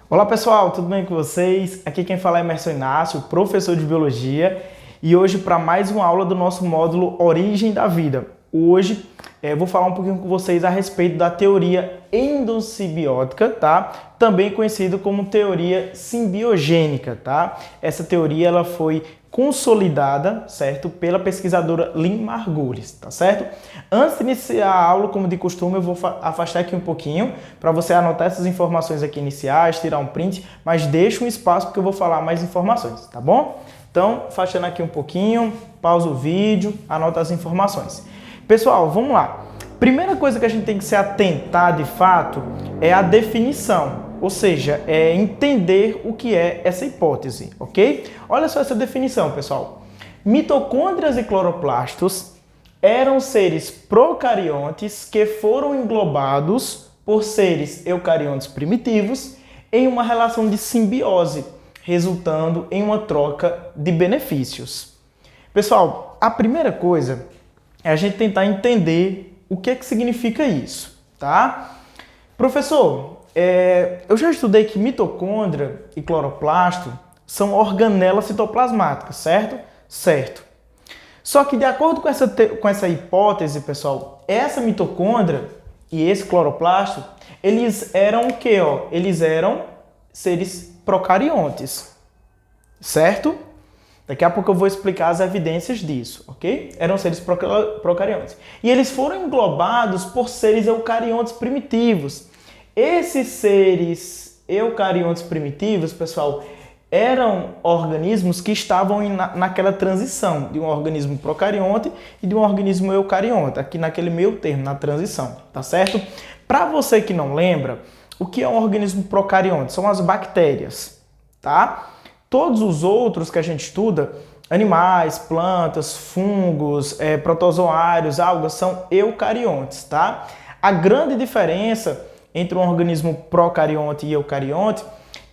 Olá pessoal, tudo bem com vocês? Aqui quem fala é Emerson Inácio, professor de Biologia, e hoje para mais uma aula do nosso módulo Origem da Vida. Hoje vou falar um pouquinho com vocês a respeito da teoria endossimbiótica, tá? Também conhecido como teoria simbiogênica, tá? Essa teoria ela foi consolidada, certo? Pela pesquisadora Lynn Margulis, tá certo? Antes de iniciar a aula, como de costume, eu vou afastar aqui um pouquinho para você anotar essas informações aqui iniciais, tirar um print, mas deixa um espaço porque eu vou falar mais informações, tá bom? Então, afastando aqui um pouquinho, pausa o vídeo, anota as informações. Pessoal, vamos lá. Primeira coisa que a gente tem que se atentar de fato é a definição. Ou seja, é entender o que é essa hipótese, ok? Olha só essa definição, pessoal. Mitocôndrias e cloroplastos eram seres procariontes que foram englobados por seres eucariontes primitivos em uma relação de simbiose, resultando em uma troca de benefícios. Pessoal, a primeira coisa é a gente tentar entender o que é que significa isso, tá? Professor, eu já estudei que mitocôndria e cloroplasto são organelas citoplasmáticas, certo? Certo. Só que de acordo com essa hipótese, pessoal, essa mitocôndria e esse cloroplasto, eles eram o quê? Eles eram seres procariontes, certo? Daqui a pouco eu vou explicar as evidências disso, ok? Eram seres procariontes. E eles foram englobados por seres eucariontes primitivos. Esses seres eucariontes primitivos, pessoal, eram organismos que estavam naquela transição de um organismo procarionte e de um organismo eucarionte, aqui naquele meio termo, na transição, tá certo? Para você que não lembra, o que é um organismo procarionte? São as bactérias, tá? Todos os outros que a gente estuda, animais, plantas, fungos, protozoários, algas, são eucariontes, tá? A grande diferença entre um organismo procarionte e eucarionte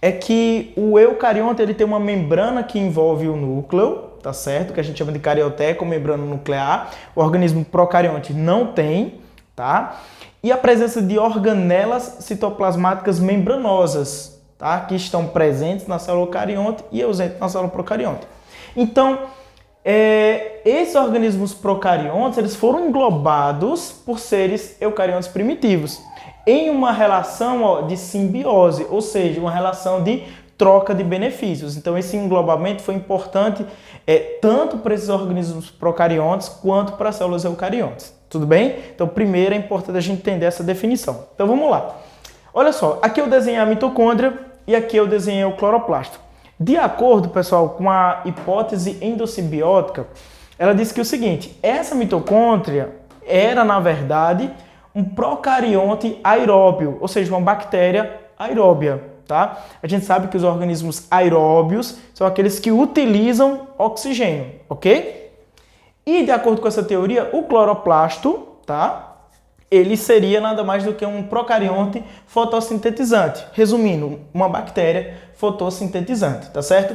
é que o eucarionte ele tem uma membrana que envolve o núcleo, tá certo? Que a gente chama de carioteca ou membrana nuclear. O organismo procarionte não tem, tá? E a presença de organelas citoplasmáticas membranosas, tá? Que estão presentes na célula eucarionte e ausentes na célula procarionte. Então, esses organismos procariontes eles foram englobados por seres eucariontes primitivos em uma relação de simbiose, ou seja, uma relação de troca de benefícios. Então, esse englobamento foi importante tanto para esses organismos procariontes quanto para as células eucariontes. Tudo bem? Então, primeiro é importante a gente entender essa definição. Então, vamos lá. Olha só, aqui eu desenhei a mitocôndria e aqui eu desenhei o cloroplasto. De acordo, pessoal, com a hipótese endossimbiótica, ela diz que o seguinte, essa mitocôndria era, na verdade, um procarionte aeróbio, ou seja, uma bactéria aeróbia, tá? A gente sabe que os organismos aeróbios são aqueles que utilizam oxigênio, ok? E de acordo com essa teoria, o cloroplasto, tá? Ele seria nada mais do que um procarionte fotossintetizante. Resumindo, uma bactéria fotossintetizante, tá certo?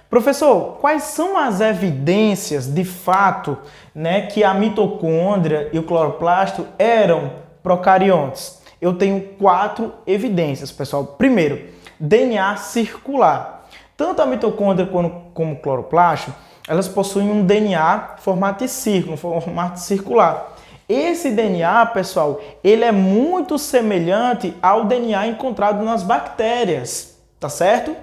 Professor, quais são as evidências de fato, né, que a mitocôndria e o cloroplasto eram procariontes? Eu tenho 4 evidências, pessoal. Primeiro, DNA circular. Tanto a mitocôndria como o cloroplasto, elas possuem um DNA formato de círculo, formato circular. Esse DNA, pessoal, ele é muito semelhante ao DNA encontrado nas bactérias, tá certo?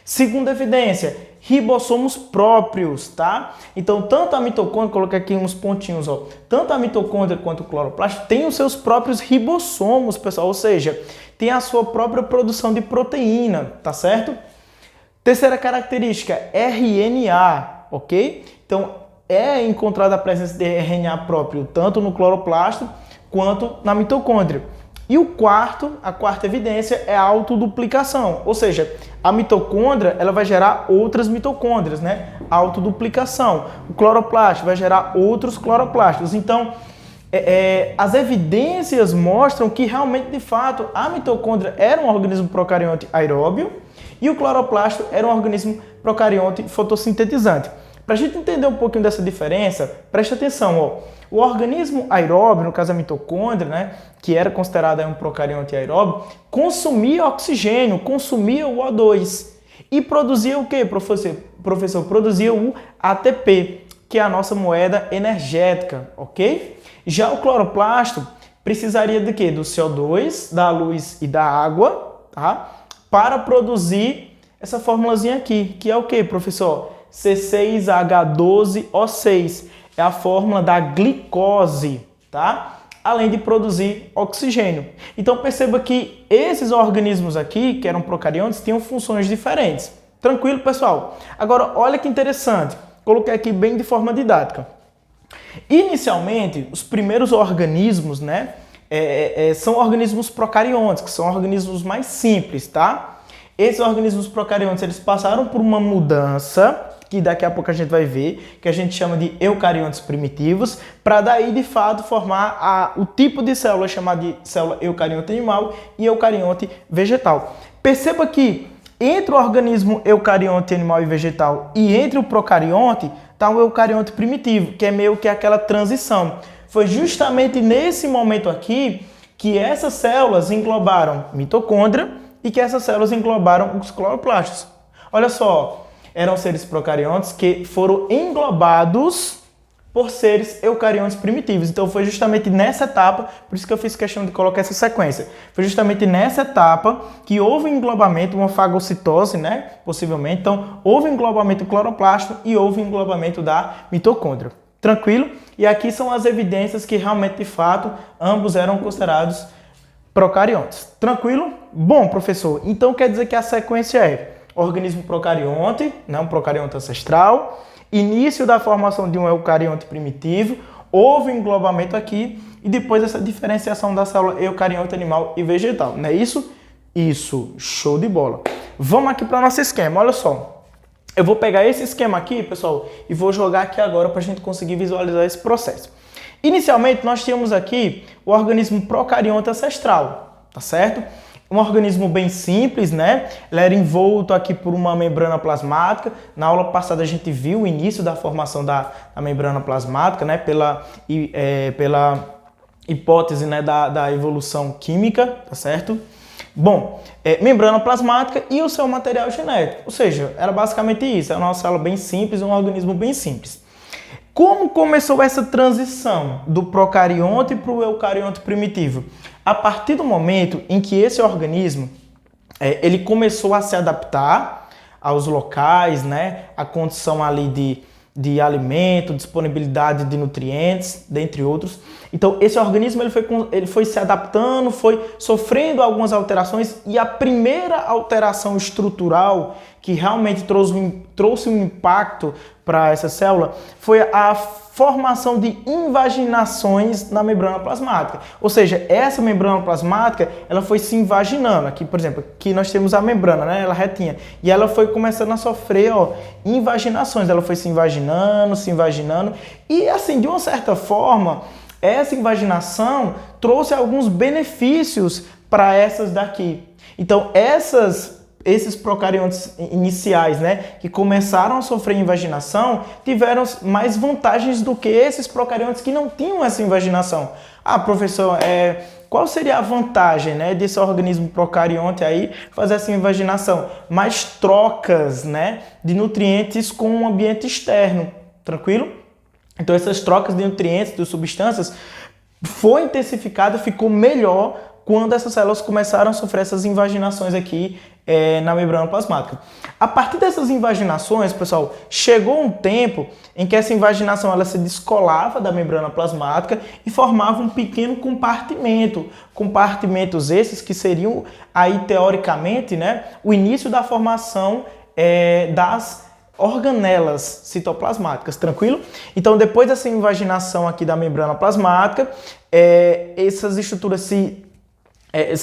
Segunda evidência, ribossomos próprios, tá? Então, tanto a mitocôndria, coloquei aqui uns pontinhos, ó, tanto a mitocôndria quanto o cloroplasto tem os seus próprios ribossomos, pessoal, ou seja, tem a sua própria produção de proteína, tá certo? Terceira característica, RNA, ok? Então, é encontrada a presença de RNA próprio tanto no cloroplasto quanto na mitocôndria. E a quarta evidência é a autoduplicação, ou seja, a mitocôndria ela vai gerar outras mitocôndrias, né? Autoduplicação. O cloroplasto vai gerar outros cloroplastos. Então, as evidências mostram que realmente, de fato, a mitocôndria era um organismo procarionte aeróbio e o cloroplasto era um organismo procarionte fotossintetizante. Para a gente entender um pouquinho dessa diferença, preste atenção, ó. O organismo aeróbio, no caso a mitocôndria, né, que era considerado um procarionte aeróbio, consumia oxigênio, consumia o O2 e produzia o quê, professor? Produzia o ATP, que é a nossa moeda energética, ok? Já o cloroplasto precisaria de quê? Do CO2, da luz e da água, tá? Para produzir essa formulazinha aqui, que é o quê, professor? C6H12O6. É a fórmula da glicose, tá? Além de produzir oxigênio. Então perceba que esses organismos aqui, que eram procariontes, tinham funções diferentes. Tranquilo, pessoal? Agora, olha que interessante. Coloquei aqui bem de forma didática. Inicialmente, os primeiros organismos, né, são organismos procariontes, que são organismos mais simples, tá? Esses organismos procariontes, eles passaram por uma mudança, que daqui a pouco a gente vai ver, que a gente chama de eucariontes primitivos, para daí, de fato, formar o tipo de célula chamada de célula eucarionte animal e eucarionte vegetal. Perceba que entre o organismo eucarionte animal e vegetal e entre o procarionte, está o eucarionte primitivo, que é meio que aquela transição. Foi justamente nesse momento aqui que essas células englobaram mitocôndria e que essas células englobaram os cloroplastos. Olha só, eram seres procariontes que foram englobados por seres eucariontes primitivos. Então foi justamente nessa etapa, por isso que eu fiz questão de colocar essa sequência. Foi justamente nessa etapa que houve um englobamento, uma fagocitose, né? Possivelmente. Então houve um englobamento do cloroplasto e houve um englobamento da mitocôndria. Tranquilo? E aqui são as evidências que realmente, de fato, ambos eram considerados procariontes. Tranquilo? Bom, professor, então quer dizer que a sequência é organismo procarionte, né, um procarionte ancestral, início da formação de um eucarionte primitivo, houve um englobamento aqui e depois essa diferenciação da célula eucarionte animal e vegetal, não é isso? Isso, show de bola. Vamos aqui para o nosso esquema, olha só. Eu vou pegar esse esquema aqui, pessoal, e vou jogar aqui agora para a gente conseguir visualizar esse processo. Inicialmente, nós tínhamos aqui o organismo procarionte ancestral, tá certo? Um organismo bem simples, né? Ele era envolto aqui por uma membrana plasmática. Na aula passada a gente viu o início da formação da membrana plasmática, né? Pela hipótese, né? da evolução química, tá certo? Bom, membrana plasmática e o seu material genético. Ou seja, era basicamente isso. É uma célula bem simples, um organismo bem simples. Como começou essa transição do procarionte para o eucarionte primitivo? A partir do momento em que esse organismo ele começou a se adaptar aos locais, né, a condição ali de alimento, disponibilidade de nutrientes, dentre outros. Então, esse organismo ele foi se adaptando, foi sofrendo algumas alterações e a primeira alteração estrutural que realmente trouxe um impacto para essa célula foi a formação de invaginações na membrana plasmática. Ou seja, essa membrana plasmática, ela foi se invaginando. Aqui, por exemplo, aqui nós temos a membrana, né? Ela retinha. E ela foi começando a sofrer, ó, invaginações. Ela foi se invaginando. E assim, de uma certa forma, essa invaginação trouxe alguns benefícios para essas daqui. Então, esses procariontes iniciais, né, que começaram a sofrer invaginação, tiveram mais vantagens do que esses procariontes que não tinham essa invaginação. Ah, professor, qual seria a vantagem, né, desse organismo procarionte aí fazer essa invaginação? Mais trocas, né, de nutrientes com o ambiente externo, tranquilo? Então essas trocas de nutrientes, de substâncias, foi intensificada, ficou melhor quando essas células começaram a sofrer essas invaginações aqui na membrana plasmática. A partir dessas invaginações, pessoal, chegou um tempo em que essa invaginação ela se descolava da membrana plasmática e formava um pequeno compartimento. Compartimentos esses que seriam aí, teoricamente, né, o início da formação das organelas citoplasmáticas, tranquilo? Então, depois dessa invaginação aqui da membrana plasmática, essas estruturas se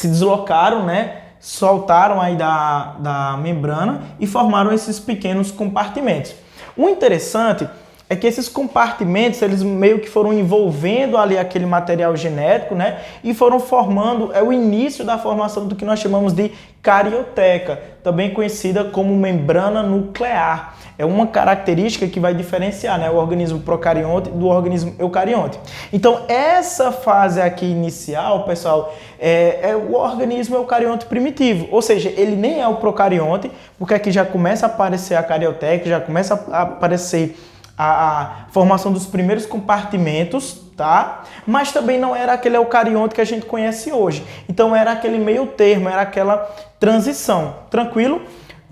deslocaram, né? Soltaram aí da membrana e formaram esses pequenos compartimentos. O interessante é que esses compartimentos, eles meio que foram envolvendo ali aquele material genético, né? E foram formando o início da formação do que nós chamamos de carioteca. também conhecida como membrana nuclear. É uma característica que vai diferenciar, né, o organismo procarionte do organismo eucarionte. Então, essa fase aqui inicial, pessoal, é o organismo eucarionte primitivo. Ou seja, ele nem é o procarionte, porque aqui já começa a aparecer a carioteca, já começa a aparecer a formação dos primeiros compartimentos, tá? Mas também não era aquele eucarionte que a gente conhece hoje. Então, era aquele meio termo, era aquela transição. Tranquilo?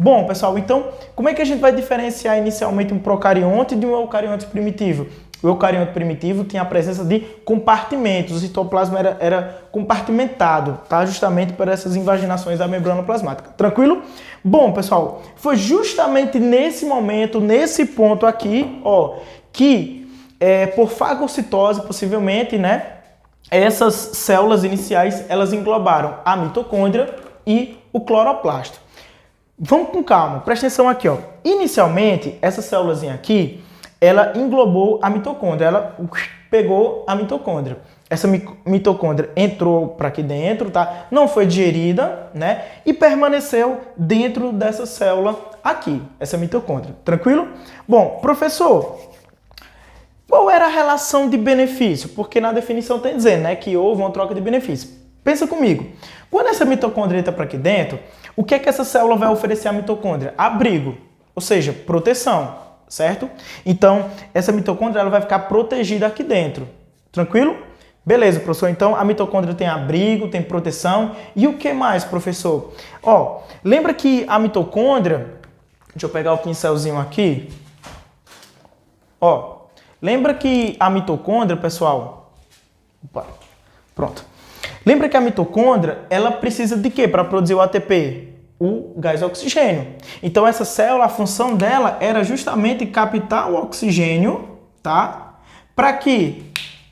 Bom, pessoal, então, como é que a gente vai diferenciar inicialmente um procarionte de um eucarionte primitivo? O eucarionte primitivo tinha a presença de compartimentos, o citoplasma era compartimentado, tá? Justamente por essas invaginações da membrana plasmática. Tranquilo? Bom, pessoal, foi justamente nesse momento, nesse ponto aqui, ó, que por fagocitose, possivelmente, né, essas células iniciais, elas englobaram a mitocôndria e o cloroplasto. Vamos com calma, presta atenção aqui, ó. Inicialmente, essa célulazinha aqui, ela englobou a mitocôndria, ela pegou a mitocôndria. Essa mitocôndria entrou para aqui dentro, tá? Não foi digerida, né? E permaneceu dentro dessa célula aqui, essa mitocôndria. Tranquilo? Bom, professor, qual era a relação de benefício? Porque na definição tem dizendo, né, que houve uma troca de benefício. Pensa comigo. Quando essa mitocôndria entra para aqui dentro, o que é que essa célula vai oferecer à mitocôndria? Abrigo, ou seja, proteção, certo? Então, essa mitocôndria ela vai ficar protegida aqui dentro. Tranquilo? Beleza, professor. Então, a mitocôndria tem abrigo, tem proteção. E o que mais, professor? Ó, lembra que a mitocôndria... Deixa eu pegar o pincelzinho aqui. Ó, lembra que a mitocôndria, pessoal... Opa, pronto. Lembra que a mitocôndria, ela precisa de quê para produzir o ATP? O gás oxigênio. Então, essa célula, a função dela era justamente captar o oxigênio, tá? Para quê?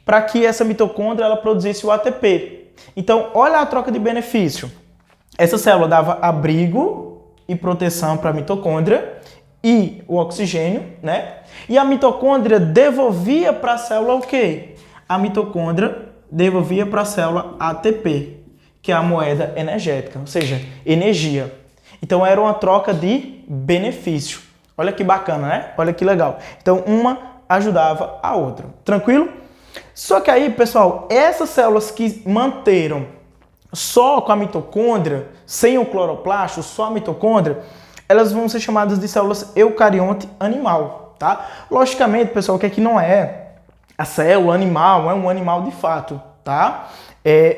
Para que essa mitocôndria ela produzisse o ATP. Então, olha a troca de benefício. Essa célula dava abrigo e proteção para a mitocôndria e o oxigênio, né? E a mitocôndria devolvia para a célula o quê? A mitocôndria devolvia para a célula ATP, que é a moeda energética, ou seja, energia. Então, era uma troca de benefício. Olha que bacana, né? Olha que legal. Então, uma ajudava a outra. Tranquilo? Só que aí, pessoal, essas células que manteram só com a mitocôndria, sem o cloroplasto, só a mitocôndria, elas vão ser chamadas de células eucarionte animal, tá? Logicamente, pessoal, que aqui não é a célula animal, é um animal de fato, tá?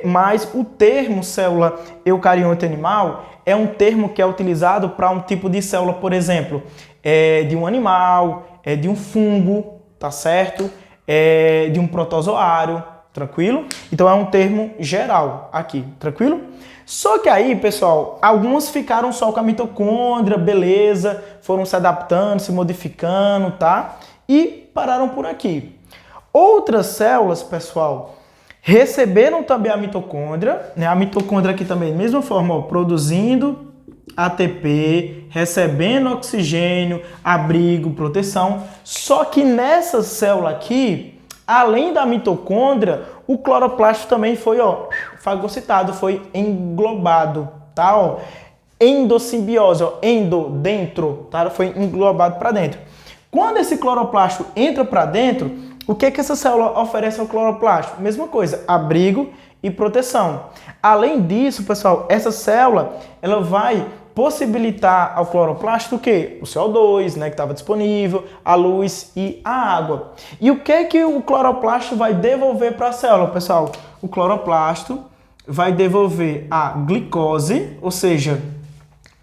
Mas o termo célula eucarionte animal é um termo que é utilizado para um tipo de célula, por exemplo, de um animal, de um fungo, tá certo? De um protozoário, tranquilo? Então é um termo geral aqui, tranquilo? Só que aí, pessoal, alguns ficaram só com a mitocôndria, beleza, foram se adaptando, se modificando, tá? E pararam por aqui. Outras células, pessoal, receberam também a mitocôndria, né? A mitocôndria aqui também, da mesma forma, ó, produzindo ATP, recebendo oxigênio, abrigo, proteção. Só que nessa célula aqui, além da mitocôndria, o cloroplasto também foi, ó, fagocitado, foi englobado, tá? Ó, endossimbiose, ó, dentro, tá? Foi englobado para dentro. Quando esse cloroplasto entra para dentro, o que é que essa célula oferece ao cloroplasto? Mesma coisa, abrigo e proteção. Além disso, pessoal, essa célula ela vai possibilitar ao cloroplasto o quê? O CO2, né, que estava disponível, a luz e a água. E o que é que o cloroplasto vai devolver para a célula, pessoal? O cloroplasto vai devolver a glicose, ou seja,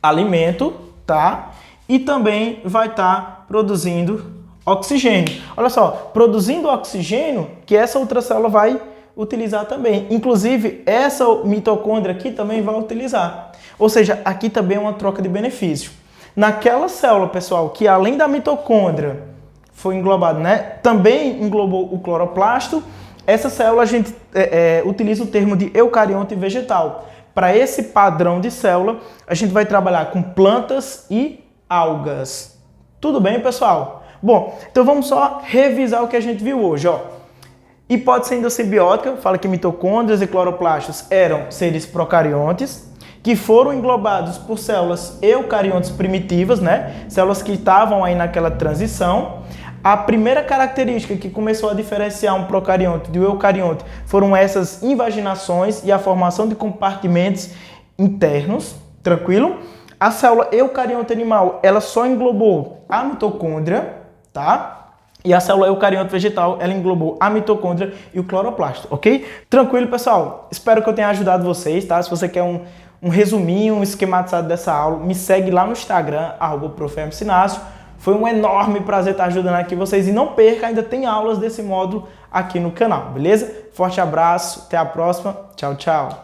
alimento, tá? E também vai estar produzindo oxigênio. Olha só, produzindo oxigênio que essa outra célula vai utilizar também. Inclusive, essa mitocôndria aqui também vai utilizar. Ou seja, aqui também é uma troca de benefício. Naquela célula, pessoal, que além da mitocôndria foi englobada, né? Também englobou o cloroplasto. Essa célula a gente utiliza o termo de eucarionte vegetal. Para esse padrão de célula, a gente vai trabalhar com plantas e algas. Tudo bem, pessoal? Bom, então vamos só revisar o que a gente viu hoje, ó. Hipótese endossimbiótica fala que mitocôndrias e cloroplastos eram seres procariontes, que foram englobados por células eucariontes primitivas, né? Células que estavam aí naquela transição. A primeira característica que começou a diferenciar um procarionte do eucarionte foram essas invaginações e a formação de compartimentos internos, tranquilo? A célula eucarionte animal, ela só englobou a mitocôndria, tá? E a célula eucarionte vegetal, ela englobou a mitocôndria e o cloroplasto, ok? Tranquilo, pessoal? Espero que eu tenha ajudado vocês, tá? Se você quer um resuminho, um esquematizado dessa aula, me segue lá no Instagram, @professor. Foi um enorme prazer estar ajudando aqui vocês. E não perca, ainda tem aulas desse módulo aqui no canal, beleza? Forte abraço, até a próxima. Tchau, tchau.